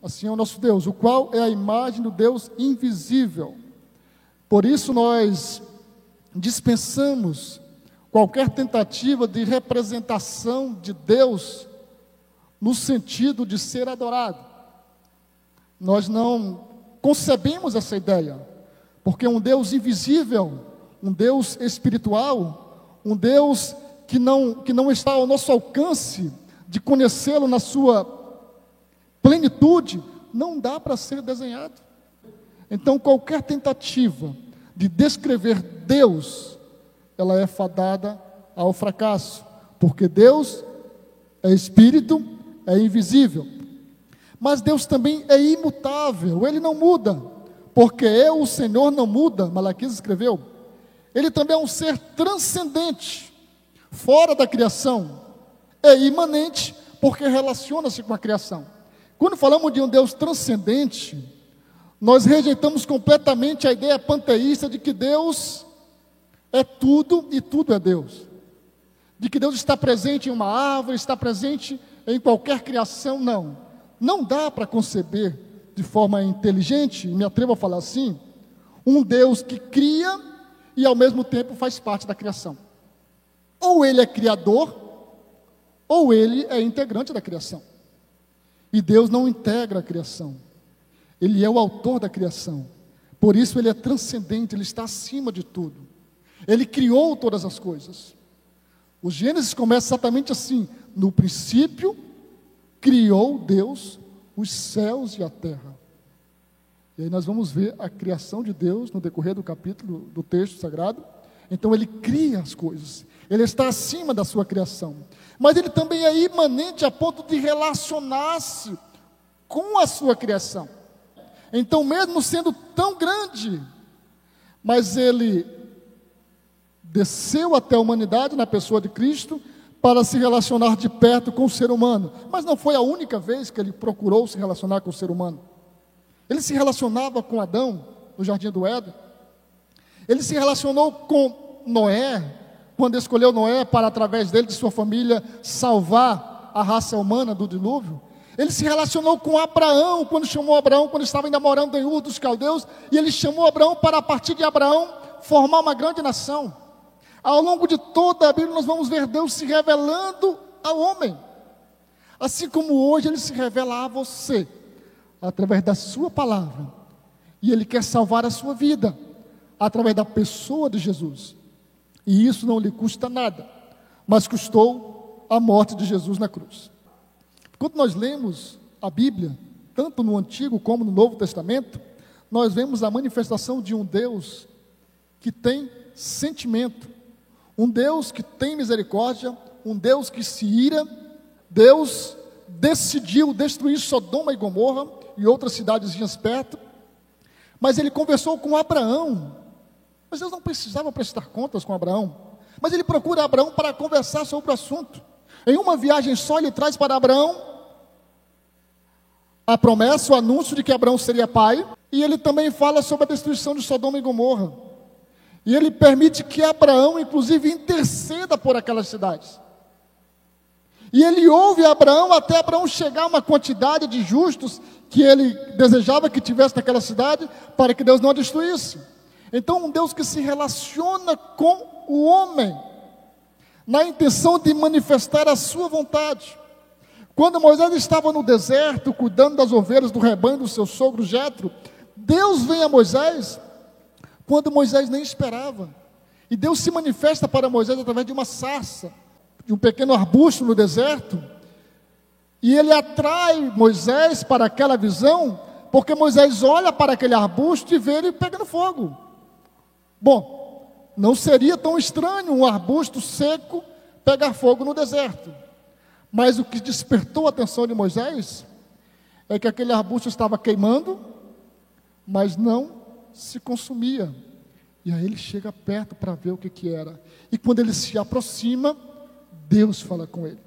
assim é o nosso Deus, o qual é a imagem do Deus invisível. Por isso nós dispensamos qualquer tentativa de representação de Deus no sentido de ser adorado. Nós não concebemos essa ideia, porque um Deus invisível, um Deus espiritual, um Deus que não está ao nosso alcance de conhecê-lo na sua plenitude, não dá para ser desenhado. Então qualquer tentativa de descrever Deus, ela é fadada ao fracasso, porque Deus é espírito, é invisível. Mas Deus também é imutável, Ele não muda, porque eu, o Senhor, não muda, Malaquias escreveu. Ele também é um ser transcendente, fora da criação, é imanente, porque relaciona-se com a criação. Quando falamos de um Deus transcendente, nós rejeitamos completamente a ideia panteísta de que Deus é tudo e tudo é Deus. De que Deus está presente em uma árvore, está presente em qualquer criação, não. Não dá para conceber de forma inteligente, me atrevo a falar assim, um Deus que cria e ao mesmo tempo faz parte da criação. Ou Ele é criador, ou Ele é integrante da criação. E Deus não integra a criação. Ele é o autor da criação. Por isso Ele é transcendente, Ele está acima de tudo. Ele criou todas as coisas. O Gênesis começa exatamente assim: no princípio, criou Deus os céus e a terra. E aí nós vamos ver a criação de Deus no decorrer do capítulo do texto sagrado. Então Ele cria as coisas. Ele está acima da sua criação. Mas Ele também é imanente a ponto de relacionar-se com a sua criação. Então, mesmo sendo tão grande, mas Ele desceu até a humanidade na pessoa de Cristo para se relacionar de perto com o ser humano. Mas não foi a única vez que Ele procurou se relacionar com o ser humano. Ele se relacionava com Adão no Jardim do Éden. Ele se relacionou com Noé, quando escolheu Noé para, através dele, de sua família, salvar a raça humana do dilúvio. Ele se relacionou com Abraão, quando chamou Abraão, quando estava ainda morando em Ur dos Caldeus, e Ele chamou Abraão para, a partir de Abraão, formar uma grande nação. Ao longo de toda a Bíblia, nós vamos ver Deus se revelando ao homem. Assim como hoje Ele se revela a você, através da sua palavra. E Ele quer salvar a sua vida, através da pessoa de Jesus. E isso não lhe custa nada, mas custou a morte de Jesus na cruz. Quando nós lemos a Bíblia, tanto no Antigo como no Novo Testamento, nós vemos a manifestação de um Deus que tem sentimento, um Deus que tem misericórdia, um Deus que se ira. Deus decidiu destruir Sodoma e Gomorra e outras cidadezinhas perto, mas Ele conversou com Abraão. Mas Deus não precisava prestar contas com Abraão, mas Ele procura Abraão para conversar sobre o assunto. Em uma viagem só Ele traz para Abraão a promessa, o anúncio de que Abraão seria pai, e Ele também fala sobre a destruição de Sodoma e Gomorra, e Ele permite que Abraão inclusive interceda por aquelas cidades, e Ele ouve Abraão até Abraão chegar a uma quantidade de justos que Ele desejava que tivesse naquela cidade, para que Deus não a destruísse. Então um Deus que se relaciona com o homem, na intenção de manifestar a sua vontade. Quando Moisés estava no deserto, cuidando das ovelhas do rebanho do seu sogro Jetro, Deus vem a Moisés, quando Moisés nem esperava. E Deus se manifesta para Moisés através de uma sarça, de um pequeno arbusto no deserto. E Ele atrai Moisés para aquela visão, porque Moisés olha para aquele arbusto e vê ele pegando fogo. Bom, não seria tão estranho um arbusto seco pegar fogo no deserto. Mas o que despertou a atenção de Moisés é que aquele arbusto estava queimando, mas não se consumia. E aí ele chega perto para ver o que era. E quando ele se aproxima, Deus fala com ele.